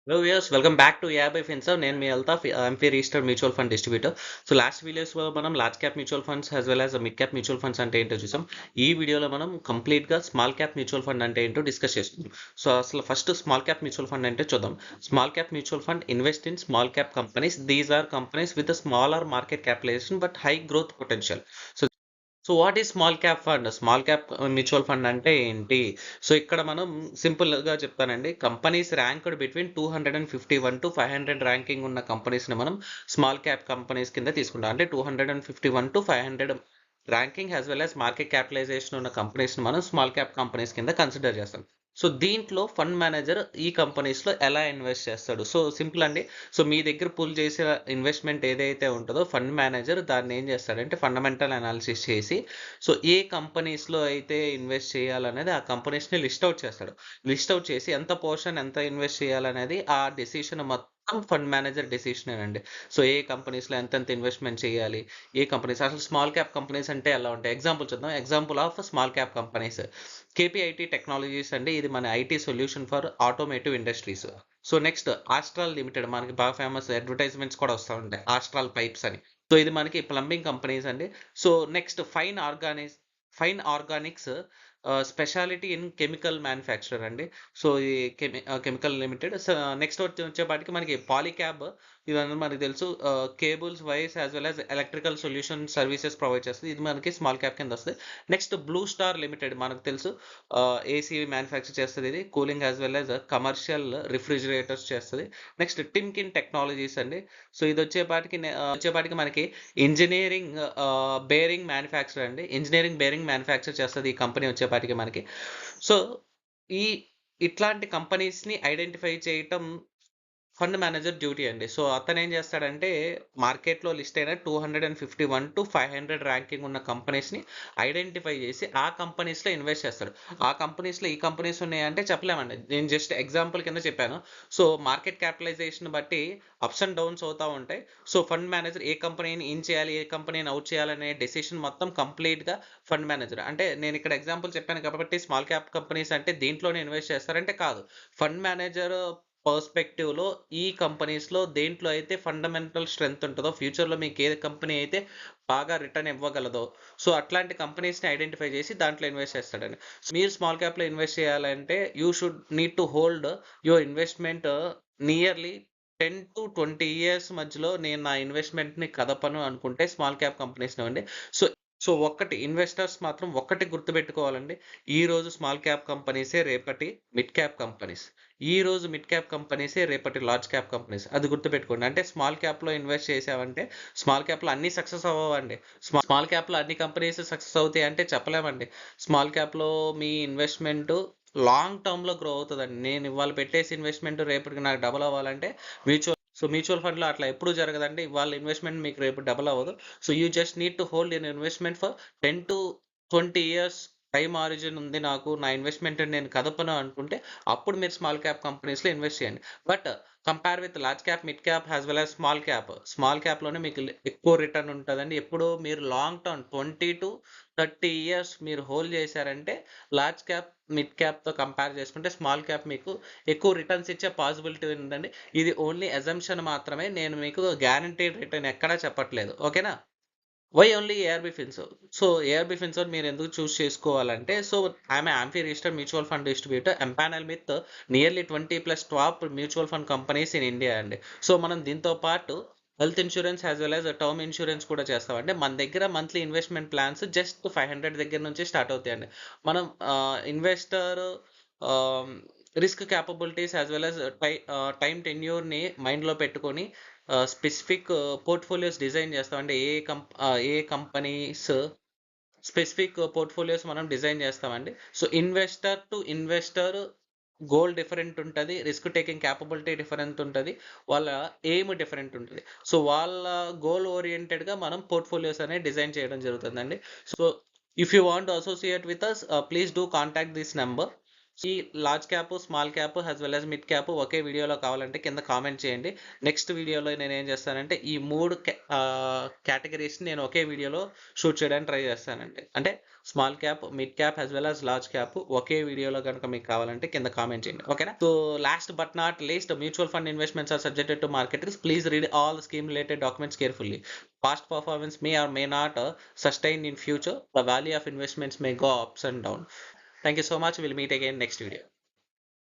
Hello viewers, welcome back to AI by FinServ. నేను మీ Altaf MP registered mutual fund distributor. So last వీడియోస్లో మనం large cap mutual funds as well as mid cap mutual funds అంటే ఏంటో చూసాం. ఈ వీడియోలో మనం కంప్లీట్గా స్మాల్ క్యాప్ మ్యూచువల్ ఫండ్ అంటే ఏంటో డిస్కస్ చేస్తున్నాం. సో అసలు first small cap mutual fund అంటే చూద్దాం. Small cap mutual fund invest in small cap companies. These are companies with smaller market capitalisation but high growth potential. So what is small cap fund? Small cap mutual fund అంటే ఏంటి? So ఇక్కడ మనం సింపుల్గా చెప్తానండి. Companies ranked between 251 to 500 ranking ఉన్న కంపెనీస్ని మనం small cap companies కింద తీసుకుంటాం. అంటే 251 to 500 ranking as well as market capitalisation ఉన్న కంపెనీస్ని మనం స్మాల్ క్యాప్ కంపెనీస్ కింద కన్సిడర్ చేస్తాం. సో దీంట్లో ఫండ్ మేనేజర్ ఈ కంపెనీస్లో ఎలా ఇన్వెస్ట్ చేస్తాడు? సో సింపుల్ అండి. సో మీ దగ్గర పుల్ చేసే ఇన్వెస్ట్మెంట్ ఏదైతే ఉంటుందో ఫండ్ మేనేజర్ దాన్ని ఏం చేస్తాడంటే ఫండమెంటల్ అనాలిసిస్ చేసి సో ఏ కంపెనీస్లో అయితే ఇన్వెస్ట్ చేయాలనేది ఆ కంపెనీస్ని లిస్ట్ అవుట్ చేస్తాడు. లిస్ట్ అవుట్ చేసి ఎంత పోర్షన్ ఎంత ఇన్వెస్ట్ చేయాలనేది ఆ డెసిషన్ మొత్తం ఫండ్ మేనేజర్ డెసిషన్ అండి. సో ఏ కంపెనీస్లో ఎంతెంత ఇన్వెస్ట్మెంట్ చేయాలి, ఏ కంపెనీస్ అసలు స్మాల్ క్యాప్ కంపెనీస్ అంటే ఎలా ఉంటాయి? ఎగ్జాంపుల్ చూద్దాం. Example of small cap companies KPIT technologies అండి. ఇది మన IT solution for automotive industries. So next Astral limited, మనకి బాగా ఫేమస్, అడ్వర్టైజ్మెంట్స్ కూడా వస్తూ ఉంటాయి ఆస్ట్రాల్ పైప్స్ అని. సో ఇది మనకి ప్లంబింగ్ కంపెనీస్ అండి. So next fine Organics speciality in chemical manufacturer అండి. సో ఈ కెమికల్ లిమిటెడ్. సో నెక్స్ట్ వచ్చేపాటికి మనకి పాలీక్యాబ్, ఇవన్నీ మనకి తెలుసు. Cables, wires as well as electrical solution services provide చేస్తుంది. ఇది మనకి స్మాల్ క్యాప్ కింద వస్తుంది. నెక్స్ట్ బ్లూ స్టార్ లిమిటెడ్ మనకు తెలుసు, ఏసీ మ్యానుఫ్యాక్చర్ చేస్తుంది. ఇది cooling as well as commercial refrigerators చేస్తుంది. నెక్స్ట్ టిమ్కిన్ టెక్నాలజీస్ అండి. సో ఇది వచ్చేపాటికి మనకి ఇంజనీరింగ్ బేరింగ్ మ్యానుఫ్యాక్చర్ అండి. ఇంజనీరింగ్ బేరింగ్ మ్యానుఫ్యాక్చర్ చేస్తుంది ఈ కంపెనీ వచ్చేపాటికి మనకి. సో ఈ ఇట్లాంటి కంపెనీస్ని ఐడెంటిఫై చేయటం ఫండ్ మేనేజర్ డ్యూటీ అండి. సో అతను ఏం చేస్తాడంటే మార్కెట్లో లిస్ట్ అయిన 251 to 500 ర్యాంకింగ్ ఉన్న కంపెనీస్ని ఐడెంటిఫై చేసి ఆ కంపెనీస్లో ఇన్వెస్ట్ చేస్తాడు. ఆ కంపెనీస్లో ఈ కంపెనీస్ ఉన్నాయంటే చెప్పలేమండి. నేను జస్ట్ ఎగ్జాంపుల్ కింద చెప్పాను. సో మార్కెట్ క్యాపిటలైజేషన్ బట్టి అప్స్ అండ్ డౌన్స్ అవుతూ ఉంటాయి. సో ఫండ్ మేనేజర్ ఏ కంపెనీని ఇన్ చేయాలి, ఏ కంపెనీని అవుట్ చేయాలనే డెసిషన్ మొత్తం కంప్లీట్గా ఫండ్ మేనేజర్. అంటే నేను ఇక్కడ ఎగ్జాంపుల్ చెప్పాను కాబట్టి స్మాల్ క్యాప్ కంపెనీస్ అంటే దీంట్లోనే ఇన్వెస్ట్ చేస్తారంటే కాదు. ఫండ్ మేనేజర్ పర్స్పెక్టివ్లో ఈ కంపెనీస్లో దేంట్లో అయితే ఫండమెంటల్ స్ట్రెంగ్త్ ఉంటుందో, ఫ్యూచర్లో మీకు ఏ కంపెనీ అయితే బాగా రిటర్న్ ఇవ్వగలదో, సో అట్లాంటి కంపెనీస్ని ఐడెంటిఫై చేసి దాంట్లో ఇన్వెస్ట్ చేస్తాడండి. మీరు స్మాల్ క్యాప్లో ఇన్వెస్ట్ చేయాలంటే you should need to hold your investment nearly 10 to 20 years మధ్యలో నేను నా ఇన్వెస్ట్మెంట్ని కదపను అనుకుంటే స్మాల్ క్యాప్ కంపెనీస్ని ఇవ్వండి. సో సో ఒక్కటి ఇన్వెస్టర్స్ మాత్రం ఒక్కటి గుర్తుపెట్టుకోవాలండి. ఈ రోజు స్మాల్ క్యాప్ కంపెనీసే రేపటి మిడ్ క్యాప్ కంపెనీస్. ఈ రోజు మిడ్ క్యాప్ కంపెనీసే రేపటి లార్జ్ క్యాప్ కంపెనీస్. అది గుర్తుపెట్టుకోండి. అంటే స్మాల్ క్యాప్లో ఇన్వెస్ట్ చేసామంటే స్మాల్ క్యాప్లో అన్ని సక్సెస్ అవ్వండి. స్మాల్ క్యాప్లో అన్ని కంపెనీస్ సక్సెస్ అవుతాయి అంటే చెప్పలేమండి. స్మాల్ క్యాప్లో మీ ఇన్వెస్ట్మెంట్ లాంగ్ టర్మ్లో గ్రో అవుతుందండి. నేను ఇవాళ పెట్టేసి ఇన్వెస్ట్మెంట్ రేపటికి నాకు డబుల్ అవ్వాలంటే మ్యూచువల్ ఫండ్లో అట్లా ఎప్పుడు జరగదండి. వాళ్ళ ఇన్వెస్ట్మెంట్ మీకు రేపు డబుల్ అవ్వదు. So you just need to hold in investment for 10 to 20 years time origin ఉంది నాకు, నా ఇన్వెస్ట్మెంట్ నేను కదపను అనుకుంటే అప్పుడు మీరు స్మాల్ క్యాప్ కంపెనీస్లో ఇన్వెస్ట్ చేయండి. But compare with large cap, mid cap as well as small క్యాప్లోనే మీకు ఎక్కువ రిటర్న్ ఉంటుందండి. ఎప్పుడు మీరు లాంగ్ టర్మ్ 20 to 30 years మీరు హోల్డ్ చేశారంటే లార్జ్ క్యాప్, మిడ్ క్యాప్తో కంపేర్ చేసుకుంటే స్మాల్ క్యాప్ మీకు ఎక్కువ రిటర్న్స్ ఇచ్చే పాసిబిలిటీ ఉందండి. ఇది ఓన్లీ అజంప్షన్ మాత్రమే. నేను మీకు గ్యారంటీడ్ రిటర్న్ ఎక్కడా చెప్పట్లేదు. ఓకేనా? Why only ARB Finserv? So ARB Finserv మీరు ఎందుకు చూస్ చేసుకోవాలంటే, so I'm AMFI registered mutual fund distributor empanelled with nearly 20+ top mutual fund companies in India అండి. సో మనం దీంతో పాటు health insurance as well as term insurance కూడా చేస్తామంటే మన దగ్గర మంత్లీ ఇన్వెస్ట్మెంట్ ప్లాన్స్ జస్ట్ 500 దగ్గర నుంచి స్టార్ట్ అవుతాయండి. మనం investor risk capabilities as well as time టెన్యూర్ని మైండ్లో పెట్టుకొని స్పెసిఫిక్ పోర్ట్ఫోలియోస్ డిజైన్ చేస్తాం. అంటే ఏ కంపెనీస్ స్పెసిఫిక్ పోర్ట్ఫోలియోస్ మనం డిజైన్ చేస్తామండి. So investor to investor goal different ఉంటుంది, రిస్క్ టేకింగ్ క్యాపబిలిటీ డిఫరెంట్ ఉంటుంది, వాళ్ళ ఎయిమ్ డిఫరెంట్ ఉంటుంది. సో వాళ్ళ గోల్ ఓరియంటెడ్గా మనం పోర్ట్ఫోలియోస్ అనేది డిజైన్ చేయడం జరుగుతుందండి. So if you want to associate with us, please do contact this number. ఈ large cap, small cap as well as mid cap ఒకే వీడియోలో కావాలంటే కింద కామెంట్ చేయండి. నెక్స్ట్ వీడియోలో నేను ఏం చేస్తానంటే ఈ 3 కేటగిరీస్ని నేను ఒకే వీడియోలో షూట్ చేయడానికి ట్రై చేస్తానండి. అంటే small cap, mid cap as well as large cap ఒకే వీడియోలో కనుక మీకు కావాలంటే కింద కామెంట్ చేయండి. ఓకేనా? So last but not least, mutual fund investments are subjected to market risk. Please read all scheme related documents carefully. Past performance may or may not sustain in future. The value of investments may go ups and down. Thank you so much. We'll meet again next video.